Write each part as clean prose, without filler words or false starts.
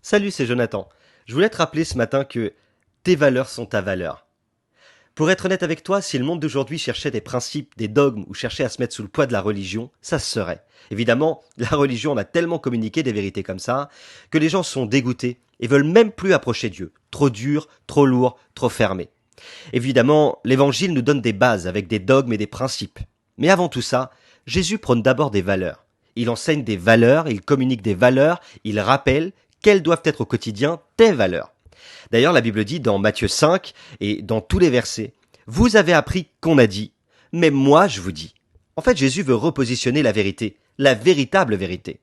Salut, c'est Jonathan. Je voulais te rappeler ce matin que tes valeurs sont ta valeur. Pour être honnête avec toi, si le monde d'aujourd'hui cherchait des principes, des dogmes ou cherchait à se mettre sous le poids de la religion, ça se serait. Évidemment, la religion en a tellement communiqué des vérités comme ça que les gens sont dégoûtés et veulent même plus approcher Dieu. Trop dur, trop lourd, trop fermé. Évidemment, l'évangile nous donne des bases avec des dogmes et des principes. Mais avant tout ça, Jésus prône d'abord des valeurs. Il enseigne des valeurs, il communique des valeurs, il rappelle quelles doivent être au quotidien tes valeurs. D'ailleurs, la Bible dit dans Matthieu 5 et dans tous les versets, vous avez appris qu'on a dit, mais moi je vous dis. En fait, Jésus veut repositionner la vérité, la véritable vérité.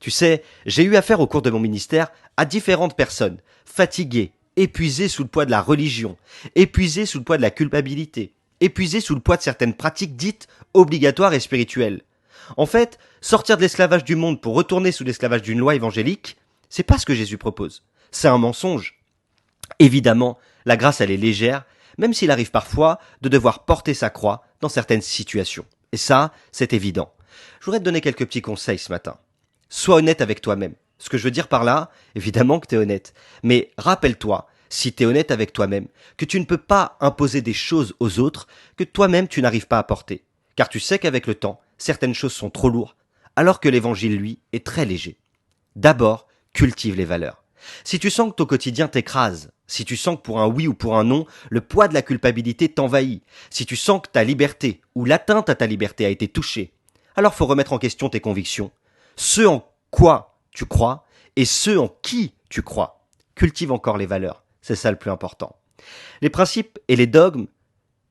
Tu sais, j'ai eu affaire au cours de mon ministère à différentes personnes, fatiguées, épuisées sous le poids de la religion, épuisées sous le poids de la culpabilité, épuisées sous le poids de certaines pratiques dites obligatoires et spirituelles. En fait, sortir de l'esclavage du monde pour retourner sous l'esclavage d'une loi évangélique, c'est pas ce que Jésus propose. C'est un mensonge. Évidemment, la grâce elle est légère, même s'il arrive parfois de devoir porter sa croix dans certaines situations. Et ça, c'est évident. Je voudrais te donner quelques petits conseils ce matin. Sois honnête avec toi-même. Ce que je veux dire par là, évidemment que tu es honnête. Mais rappelle-toi, si tu es honnête avec toi-même, que tu ne peux pas imposer des choses aux autres que toi-même tu n'arrives pas à porter. Car tu sais qu'avec le temps, certaines choses sont trop lourdes, alors que l'évangile, lui, est très léger. D'abord, cultive les valeurs. Si tu sens que ton quotidien t'écrase, si tu sens que pour un oui ou pour un non, le poids de la culpabilité t'envahit, si tu sens que ta liberté ou l'atteinte à ta liberté a été touchée, alors faut remettre en question tes convictions, ce en quoi tu crois et ce en qui tu crois. Cultive encore les valeurs, c'est ça le plus important. Les principes et les dogmes,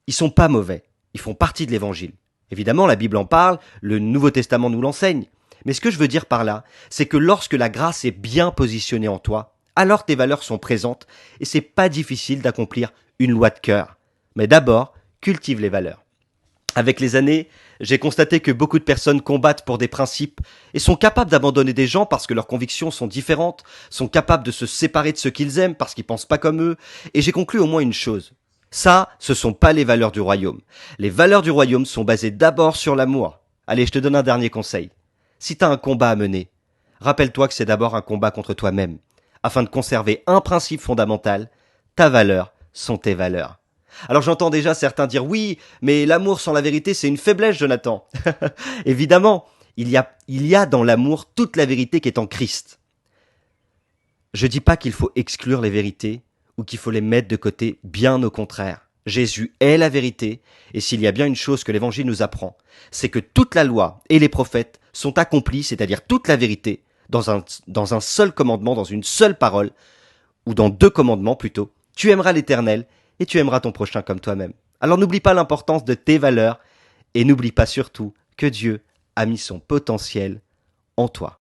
ils sont pas mauvais, ils font partie de l'évangile. Évidemment, la Bible en parle, le Nouveau Testament nous l'enseigne. Mais ce que je veux dire par là, c'est que lorsque la grâce est bien positionnée en toi, alors tes valeurs sont présentes et c'est pas difficile d'accomplir une loi de cœur. Mais d'abord, cultive les valeurs. Avec les années, j'ai constaté que beaucoup de personnes combattent pour des principes et sont capables d'abandonner des gens parce que leurs convictions sont différentes, sont capables de se séparer de ceux qu'ils aiment parce qu'ils pensent pas comme eux, et j'ai conclu au moins une chose. Ça, ce sont pas les valeurs du royaume. Les valeurs du royaume sont basées d'abord sur l'amour. Allez, je te donne un dernier conseil. Si t'as un combat à mener, rappelle-toi que c'est d'abord un combat contre toi-même, afin de conserver un principe fondamental, ta valeur sont tes valeurs. Alors j'entends déjà certains dire oui, mais l'amour sans la vérité c'est une faiblesse, Jonathan. Évidemment, il y a dans l'amour toute la vérité qui est en Christ. Je dis pas qu'il faut exclure les vérités ou qu'il faut les mettre de côté, bien au contraire. Jésus est la vérité, et s'il y a bien une chose que l'Évangile nous apprend, c'est que toute la loi et les prophètes sont accomplis, c'est-à-dire toute la vérité, dans un seul commandement, dans une seule parole, ou dans deux commandements plutôt. Tu aimeras l'Éternel et tu aimeras ton prochain comme toi-même. Alors n'oublie pas l'importance de tes valeurs, et n'oublie pas surtout que Dieu a mis son potentiel en toi.